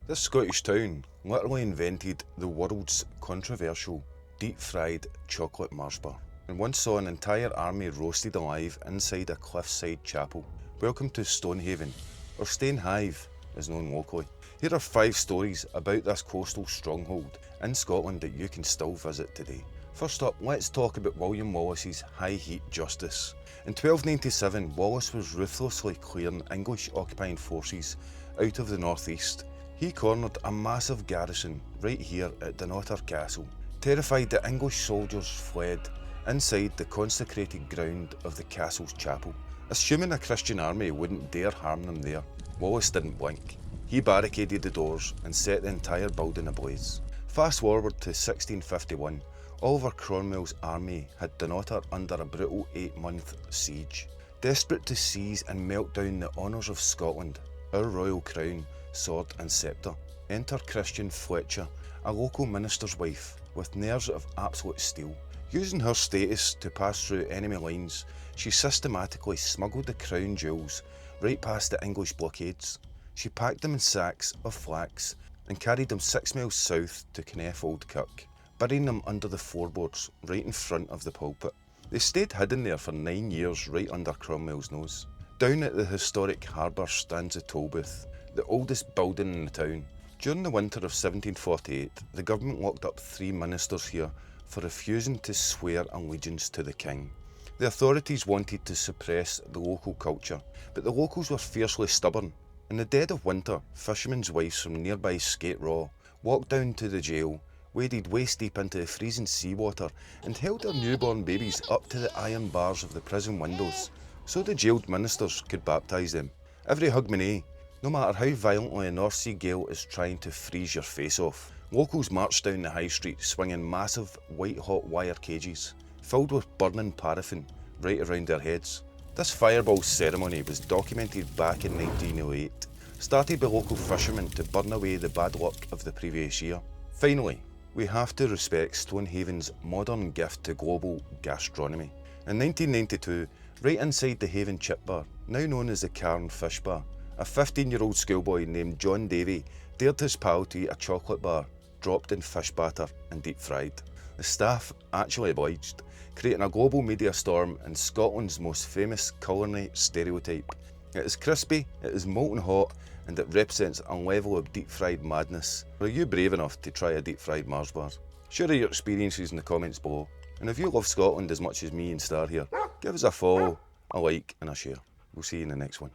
This Scottish town literally invented the world's controversial deep-fried chocolate Mars bar, and once saw an entire army roasted alive inside a cliffside chapel. Welcome to Stonehaven, or Stonehaven as known locally. Here are 5 stories about this coastal stronghold in Scotland that you can still visit today. First up, let's talk about William Wallace's high heat justice. In 1297, Wallace was ruthlessly clearing English occupying forces out of the northeast. He cornered a massive garrison right here at Dunnottar Castle. Terrified, the English soldiers fled inside the consecrated ground of the castle's chapel. Assuming a Christian army wouldn't dare harm them there, Wallace didn't blink. He barricaded the doors and set the entire building ablaze. Fast forward to 1651, Oliver Cromwell's army had Dunnottar under a brutal 8-month siege. Desperate to seize and melt down the honours of Scotland, our royal crown, sword and sceptre, enter Christian Fletcher, a local minister's wife with nerves of absolute steel. Using her status to pass through enemy lines, she systematically smuggled the crown jewels right past the English blockades. She packed them in sacks of flax and carried them 6 miles south to Kneff Old Kirk, burying them under the floorboards right in front of the pulpit. They stayed hidden there for 9 years right under Cromwell's nose. Down at the historic harbour stands a toll booth, the oldest building in the town. During the winter of 1748, the government locked up 3 ministers here for refusing to swear allegiance to the king. The authorities wanted to suppress the local culture, but the locals were fiercely stubborn. In the dead of winter, fishermen's wives from nearby Skate Raw walked down to the jail, waded waist deep into the freezing seawater and held their newborn babies up to the iron bars of the prison windows so the jailed ministers could baptise them. Every hogmanay, no matter how violently a North Sea gale is trying to freeze your face off. Locals marched down the high street swinging massive white-hot wire cages filled with burning paraffin right around their heads. This fireball ceremony was documented back in 1908, started by local fishermen to burn away the bad luck of the previous year. Finally, we have to respect Stonehaven's modern gift to global gastronomy. In 1992, right inside the Haven Chip Bar, now known as the Cairn Fish Bar, a 15-year-old schoolboy named John Davy dared his pal to eat a chocolate bar dropped in fish batter and deep fried. The staff actually obliged, creating a global media storm and Scotland's most famous culinary stereotype. It is crispy, it is molten hot, and it represents a level of deep fried madness. Are you brave enough to try a deep fried Mars bar? Share your experiences in the comments below. And if you love Scotland as much as me and Star here, give us a follow, a like and a share. We'll see you in the next one.